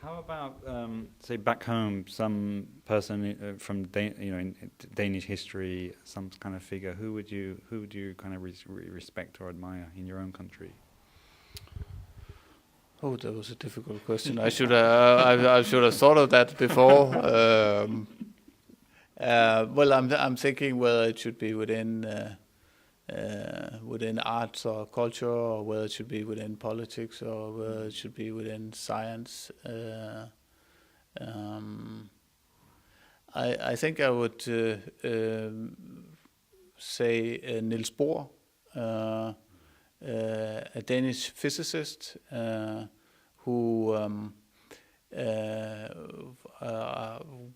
How about, say, back home, some person from in Danish history, some kind of figure? Who would you kind of respect or admire in your own country? Oh, that was a difficult question. I should I should have thought of that before. Well, I'm thinking whether it should be within arts or culture, or whether it should be within politics, or whether it should be within science. I think I would say Niels Bohr, a Danish physicist who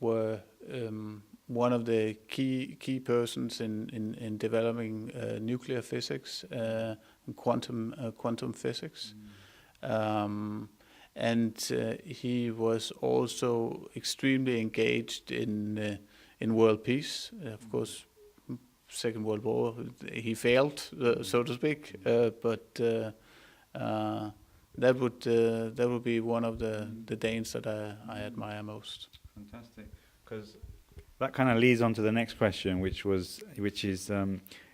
were one of the key persons in developing nuclear physics and quantum physics. And he was also extremely engaged in world peace. Of course, Second World War, he failed, so to speak. But that would be one of the Danes that I admire most. Fantastic, because that kind of leads on to the next question, which is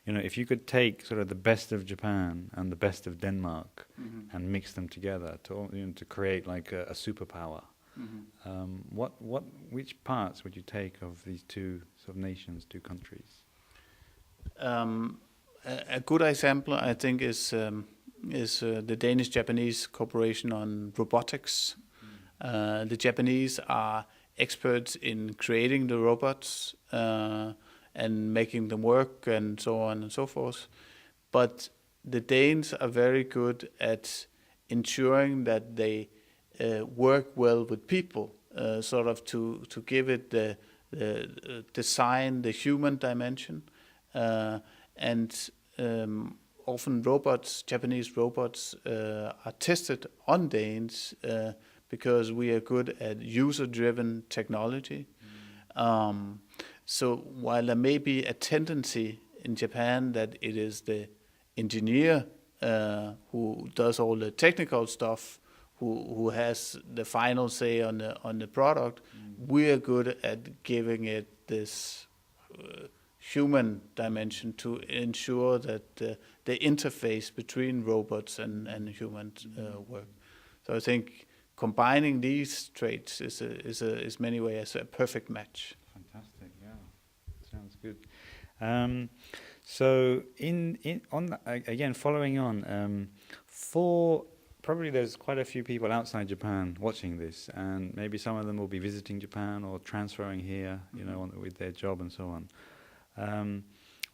if you could take sort of the best of Japan and the best of Denmark and mix them together to create like a superpower, which parts would you take of these two sort of nations, two countries? A good example, I think, is the Danish-Japanese cooperation on robotics. The Japanese are experts in creating the robots and making them work and so on and so forth. But the Danes are very good at ensuring that they work well with people, sort of to give it the design, the human dimension. And often Japanese robots are tested on Danes because we are good at user-driven technology. So while there may be a tendency in Japan that it is the engineer who does all the technical stuff, who has the final say on the product, we are good at giving it this human dimension to ensure that the interface between robots and humans work. So I think combining these traits is many ways a perfect match. Fantastic, yeah, sounds good. So again, following on, probably there's quite a few people outside Japan watching this, and maybe some of them will be visiting Japan or transferring here, with their job and so on.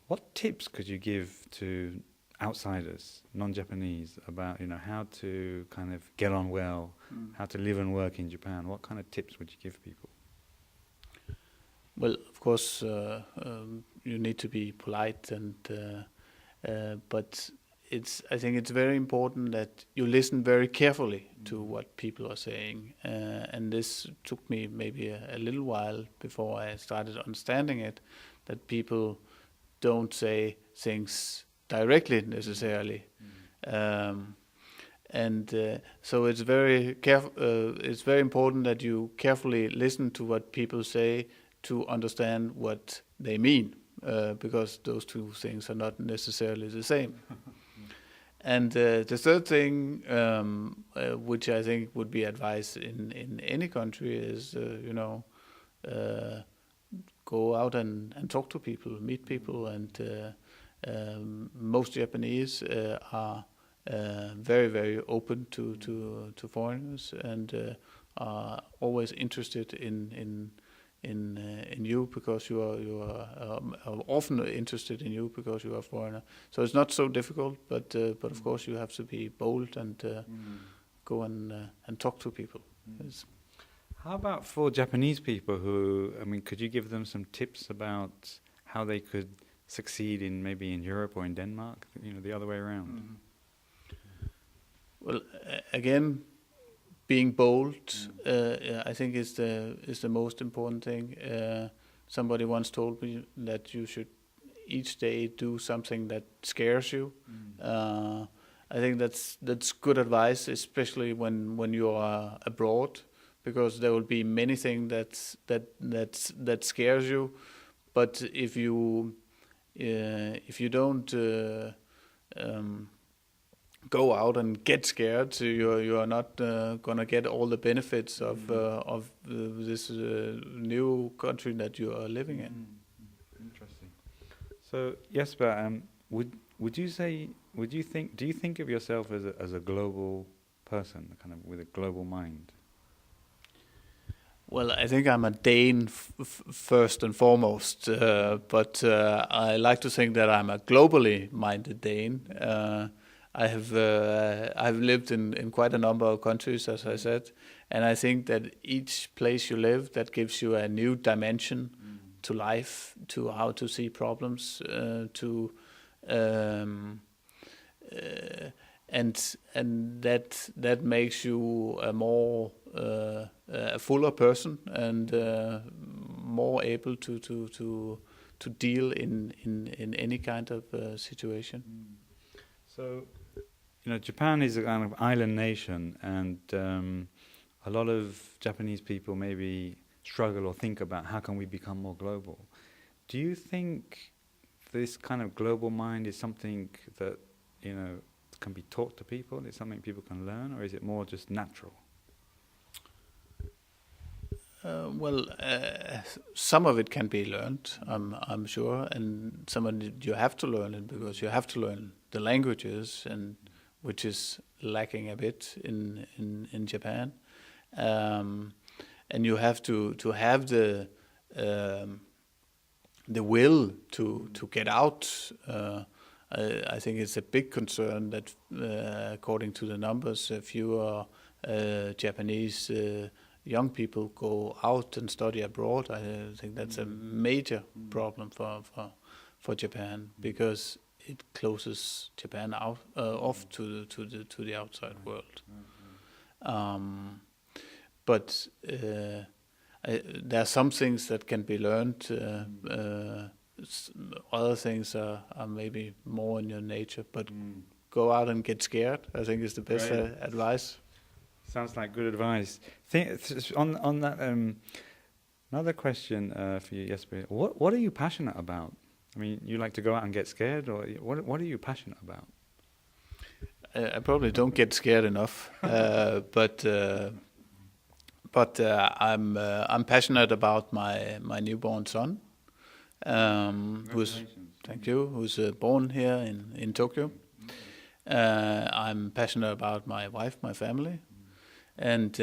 What tips could you give to outsiders, non-Japanese, about how to kind of get on well, how to live and work in Japan? What kind of tips would you give people? Well, of course, you need to be polite, but I think it's very important that you listen very carefully to what people are saying, and this took me maybe a little while before I started understanding it. That people don't say things directly necessarily, so it's very it's very important that you carefully listen to what people say to understand what they mean, because those two things are not necessarily the same. And the third thing, which I think would be advice in any country, is go out and talk to people, meet people, and most Japanese are very, very open to foreigners, and are always interested in you because you are often interested in you because you are a foreigner. So it's not so difficult, but of course you have to be bold and go and talk to people. How about for Japanese people could you give them some tips about how they could succeed maybe in Europe or in Denmark, the other way around? Well, again, being bold, I think is the most important thing. Somebody once told me that you should each day do something that scares you. I think that's good advice, especially when you are abroad, because there will be many things that scares you. But if you don't go out and get scared, so you are not gonna get all the benefits of this new country that you are living in. Interesting. So Jesper, do you think of yourself as a global person, kind of with a global mind? Well, I think I'm a Dane first and foremost, but I like to think that I'm a globally minded Dane. I've lived in quite a number of countries, as I said, and I think that each place you live, that gives you a new dimension to life, to how to see problems, and that makes you a more a fuller person and more able to deal in any kind of situation. So, Japan is a kind of island nation, and a lot of Japanese people maybe struggle or think about how can we become more global. Do you think this kind of global mind is something that can be taught to people? Is it something people can learn, or is it more just natural? Some of it can be learned, I'm sure, and some of it you have to learn it because you have to learn the languages, and which is lacking a bit in Japan, and you have to have the will to get out. I think it's a big concern that, according to the numbers, fewer Japanese young people go out and study abroad. I think that's a major problem for Japan, because it closes Japan out off to the outside world. But there are some things that can be learned. Other things are maybe more in your nature, but go out and get scared, I think, is the best advice. Sounds like good advice. On that, another question for you, Jesper. What are you passionate about? I mean, you like to go out and get scared, or what are you passionate about? I probably don't get scared enough, but I'm passionate about my newborn son. Who's born here in Tokyo. I'm passionate about my wife, my family, and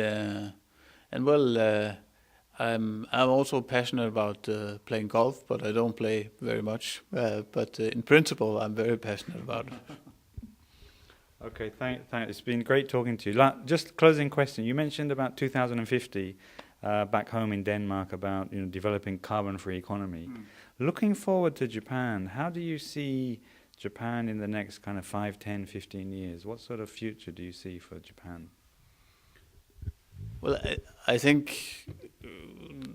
I'm also passionate about playing golf, but I don't play very much. But in principle, I'm very passionate about it. Okay, thank. It's been great talking to you. Just closing question. You mentioned about 2050 back home in Denmark about developing carbon-free economy. Looking forward to Japan, how do you see Japan in the next kind of 5, 10, 15 years? What sort of future do you see for Japan? Well, I think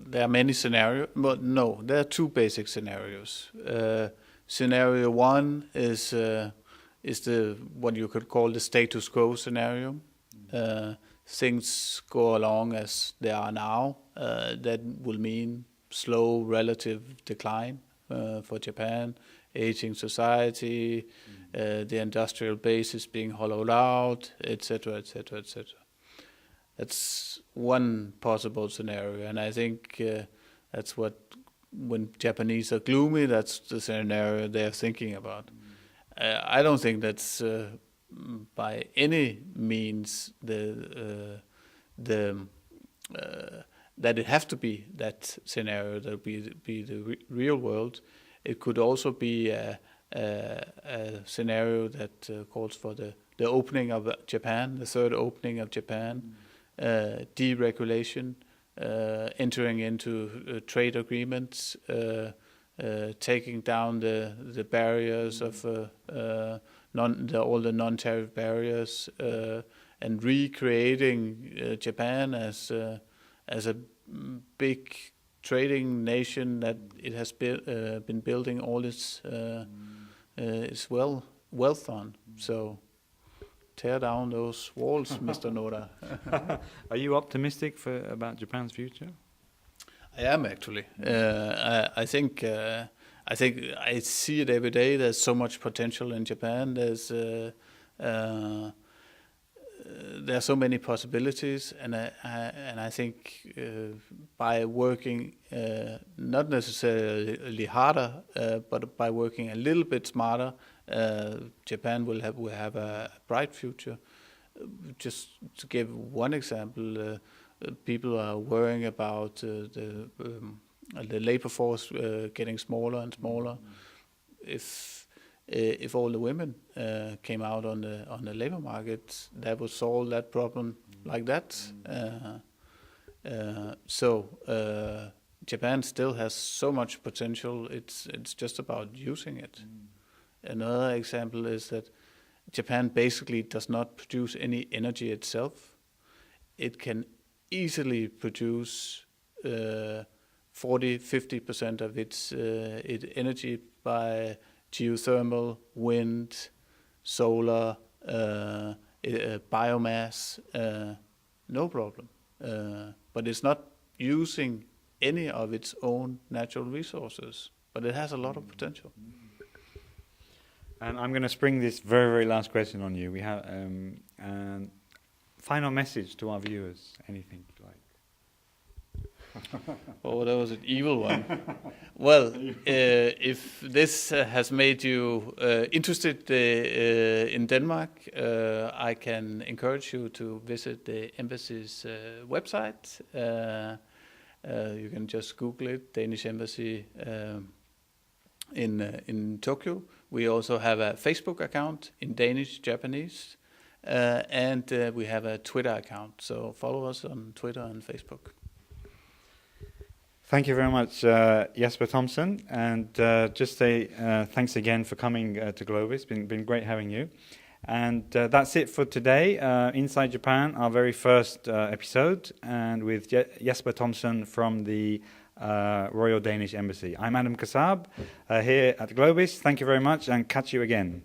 there are many scenarios, but no, there are two basic scenarios. Scenario one is the what you could call the status quo scenario. Things go along as they are now. That will mean slow relative decline for Japan, aging society, the industrial base is being hollowed out, etc., etc., etc. That's one possible scenario, and I think that's when Japanese are gloomy, that's the scenario they're thinking about. I don't think that's by any means that it has to be that scenario that will be the real world. It could also be a scenario that calls for the opening of Japan, the third opening of Japan, deregulation, entering into trade agreements, taking down the barriers of all the non-tariff barriers, and recreating Japan as a big trading nation that it has been building all its wealth on. So tear down those walls, Mr. Noda. Are you optimistic about Japan's future? I am actually. I think I see it every day. There's so much potential in Japan. There's there are so many possibilities, and I think by working not necessarily harder, but by working a little bit smarter, Japan will have a bright future. Just to give one example, people are worrying about the labor force getting smaller and smaller. If all the women came out on the labor market, that would solve that problem like that. So Japan still has so much potential. It's just about using it. Another example is that Japan basically does not produce any energy itself. It can easily produce 40-50% of its energy by geothermal, wind, solar, biomass, no problem. But it's not using any of its own natural resources, but it has a lot of potential. And I'm going to spring this very, very last question on you. We have final message to our viewers. Anything you like? Oh, that was an evil one. Well, if this has made you interested in Denmark, I can encourage you to visit the embassy's website. You can just Google it, Danish Embassy in Tokyo. We also have a Facebook account in Danish, Japanese, and we have a Twitter account. So follow us on Twitter and Facebook. Thank you very much, Jesper Thomsen, and just say thanks again for coming to GLOBIS. Been great having you. And that's it for today. Inside Japan, our very first episode, and with Jesper Thomsen from the Royal Danish Embassy. I'm Kassab here at GLOBIS. Thank you very much, and catch you again.